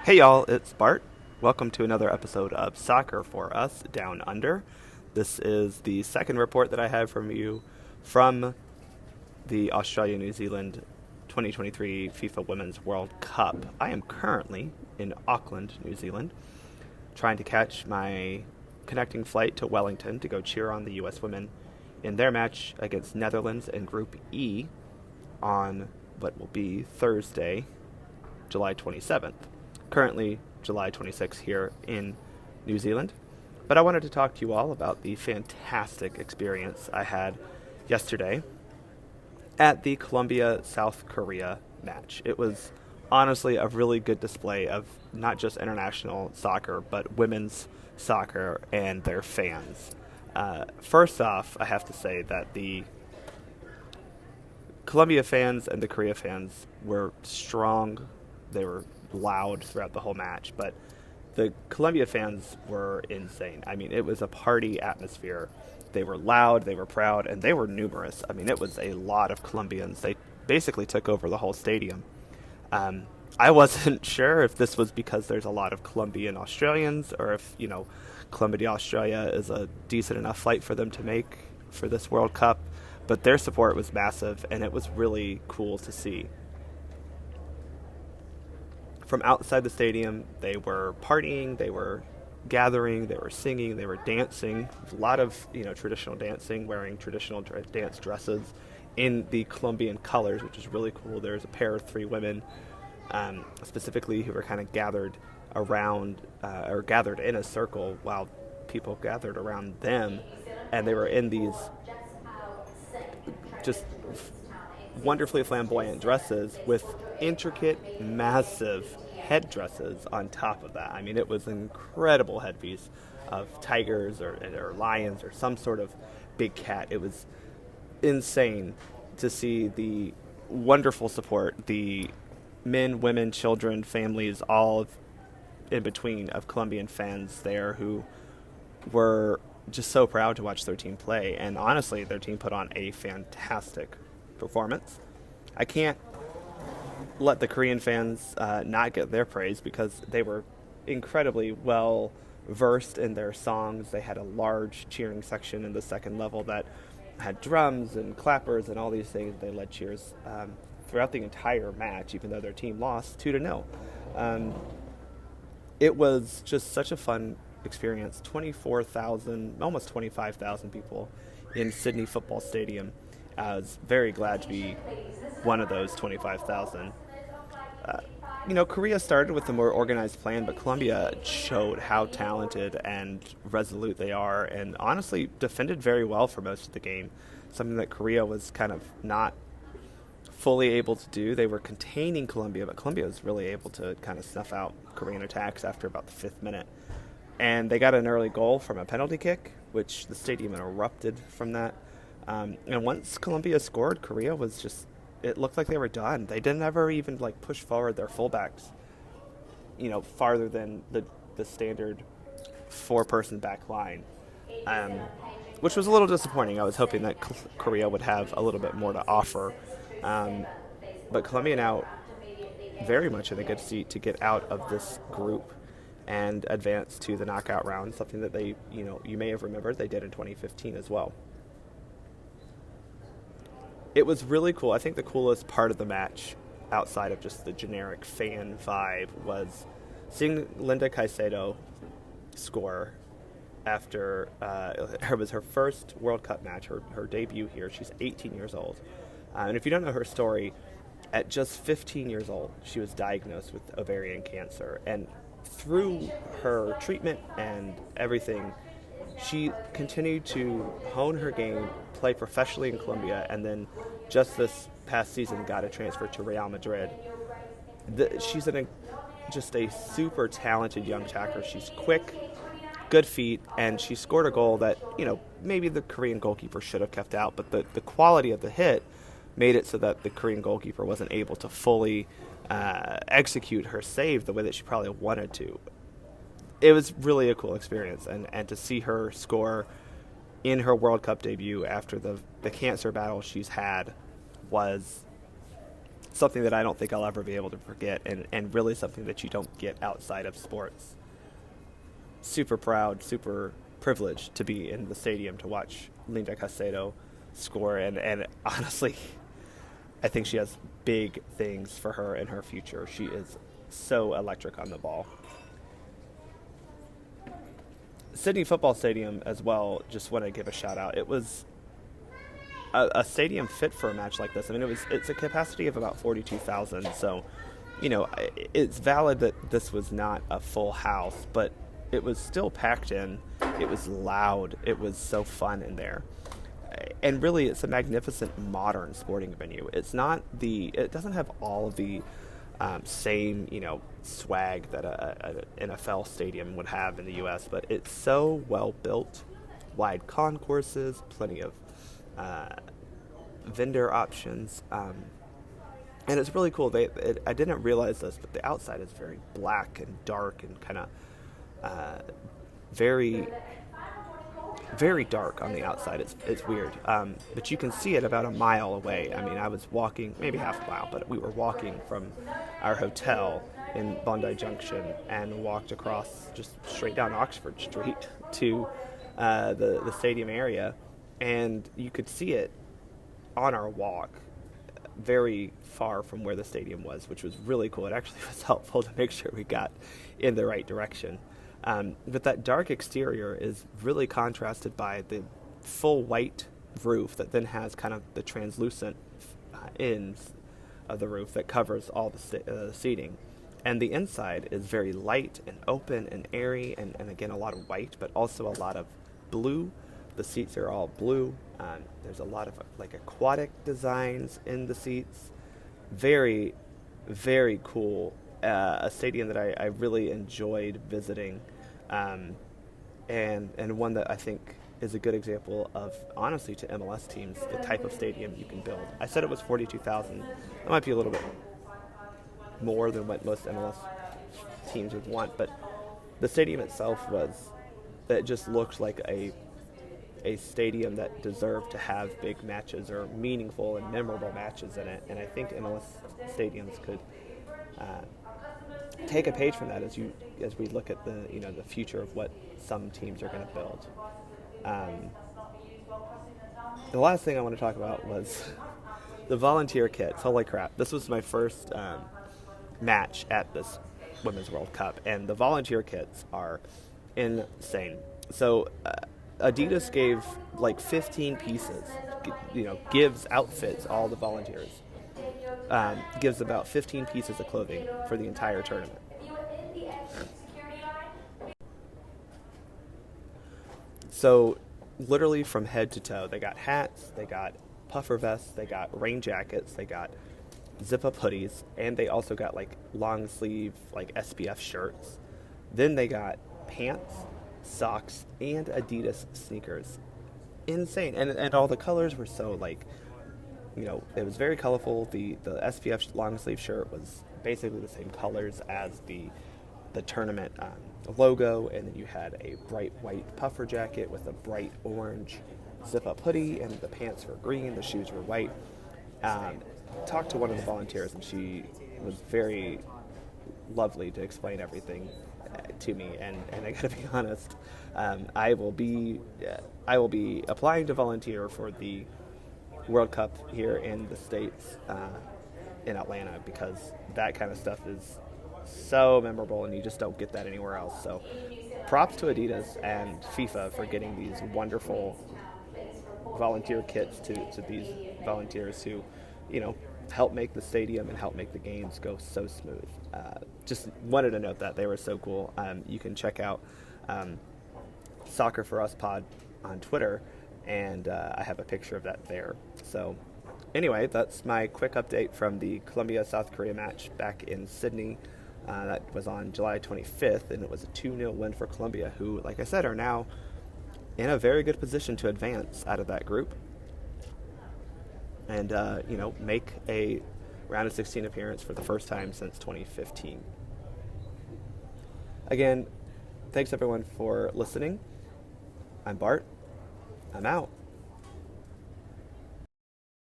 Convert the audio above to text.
Hey y'all, it's Bart. Welcome to another episode of Soccer for Us Down Under. This is the second report that I have from you from the Australia New Zealand 2023 FIFA Women's World Cup. I am currently in Auckland, New Zealand, trying to catch my connecting flight to Wellington to go cheer on the US women in their match against Netherlands in Group E on what will be Thursday, July 27th. Currently July 26th here in New Zealand. But I wanted to talk to you all about the fantastic experience I had yesterday at the Colombia-South Korea match. It was honestly a really good display of not just international soccer, but women's soccer and their fans. First off, I have to say that the Colombia fans and the Korea fans were strong. They were loud throughout the whole match, but the Colombia fans were insane. I mean, it was a party atmosphere. They were loud, they were proud, and they were numerous. I mean, it was a lot of Colombians. They basically took over the whole stadium. I wasn't sure if this was because there's a lot of Colombian Australians or if, Colombia to Australia is a decent enough flight for them to make for this World Cup, but their support was massive, and it was really cool to see. From outside the stadium, they were partying, they were gathering, they were singing, they were dancing. A lot of traditional dancing, wearing traditional dance dresses in the Colombian colors, which is really cool. There's a pair of three women, specifically, who were kind of gathered around or gathered in a circle while people gathered around them, and they were in these just wonderfully flamboyant dresses with intricate, massive headdresses on top of that. I mean, it was an incredible headpiece of tigers or lions or some sort of big cat. It was insane to see the wonderful support, the men, women, children, families, all in between of Colombian fans there who were just so proud to watch their team play. And honestly, their team put on a fantastic performance. I can't let the Korean fans not get their praise because they were incredibly well versed in their songs. They had a large cheering section in the second level that had drums and clappers and all these things. They led cheers throughout the entire match, even though their team lost 2-0. It was just such a fun experience. 24,000, almost 25,000 people in Sydney Football Stadium. I was very glad to be one of those 25,000. Korea started with a more organized plan, but Colombia showed how talented and resolute they are, and honestly defended very well for most of the game, something that Korea was kind of not fully able to do. They were containing Colombia, but Colombia was really able to kind of snuff out Korean attacks after about the 5th minute. And they got an early goal from a penalty kick, which the stadium erupted from that. And once Colombia scored, Korea was just, it looked like they were done. They didn't ever even push forward their fullbacks, farther than the standard 4-person back line, which was a little disappointing. I was hoping that Korea would have a little bit more to offer. But Colombia now very much in a good seat to get out of this group and advance to the knockout round, something that they, you may have remembered they did in 2015 as well. It was really cool. I think the coolest part of the match, outside of just the generic fan vibe, was seeing Linda Caicedo score after it was her first World Cup match, her debut here. She's 18 years old. And if you don't know her story, at just 15 years old, she was diagnosed with ovarian cancer. And through her treatment and everything, she continued to hone her game, play professionally in Colombia, and then just this past season got a transfer to Real Madrid. She's just a super talented young attacker. She's quick, good feet, and she scored a goal that, maybe the Korean goalkeeper should have kept out, but the quality of the hit made it so that the Korean goalkeeper wasn't able to fully execute her save the way that she probably wanted to. It was really a cool experience, and to see her score in her World Cup debut after the cancer battle she's had was something that I don't think I'll ever be able to forget, and really something that you don't get outside of sports. Super proud, super privileged to be in the stadium to watch Linda Caicedo score, and honestly, I think she has big things for her in her future. She is so electric on the ball. Sydney Football Stadium as well, just want to give a shout out. It was a stadium fit for a match like this. I mean, it's a capacity of about 42,000, so, it's valid that this was not a full house, but it was still packed in. It was loud. It was so fun in there. And really, it's a magnificent modern sporting venue. It doesn't have all of the same, swag that an NFL stadium would have in the U.S., but it's so well built, wide concourses, plenty of vendor options, and it's really cool. I didn't realize this, but the outside is very black and dark and kind of very, very dark on the outside. It's weird, but you can see it about a mile away. I mean, I was walking maybe half a mile, but we were walking from our hotel in Bondi Junction and walked across just straight down Oxford Street to the stadium area, and you could see it on our walk very far from where the stadium was, which was really cool. It actually was helpful to make sure we got in the right direction. But that dark exterior is really contrasted by the full white roof that then has kind of the translucent ends of the roof that covers all the seating. And the inside is very light and open and airy, and again, a lot of white, but also a lot of blue. The seats are all blue. There's a lot of aquatic designs in the seats. Very, very cool. A stadium that I really enjoyed visiting, and one that I think is a good example of, honestly, to MLS teams, the type of stadium you can build. I said it was 42,000. That might be a little bit more than what most MLS teams would want, but the stadium itself it just looked like a stadium that deserved to have big matches or meaningful and memorable matches in it, and I think MLS stadiums could take a page from that as we look at the future of what some teams are going to build. The last thing I want to talk about was the volunteer kits. Holy crap! This was my first match at this Women's World Cup, and the volunteer kits are insane. So Adidas gave 15 pieces, gives outfits all the volunteers, gives about 15 pieces of clothing for the entire tournament. So literally from head to toe, they got hats, they got puffer vests, they got rain jackets, they got zip-up hoodies, and they also got long sleeve SPF shirts. Then they got pants, socks, and Adidas sneakers. Insane. And all the colors were so it was very colorful. The SPF long sleeve shirt was basically the same colors as the tournament logo, and then you had a bright white puffer jacket with a bright orange zip-up hoodie, and the pants were green, the shoes were white. Talked to one of the volunteers, and she was very lovely to explain everything to me, and I gotta be honest, I will be applying to volunteer for the World Cup here in the States, in Atlanta, because that kind of stuff is so memorable, and you just don't get that anywhere else. So props to Adidas and FIFA for getting these wonderful volunteer kits to these volunteers who help make the stadium and help make the games go so smooth. Just wanted to note that they were so cool. You can check out SoccerForUS pod on Twitter, and I have a picture of that there. So anyway, that's my quick update from the Colombia-South Korea match back in Sydney. That was on July 25th, and it was a 2-0 win for Colombia, who, like I said, are now in a very good position to advance out of that group and make a round of 16 appearance for the first time since 2015. Again, thanks everyone for listening. I'm Bart. I'm out.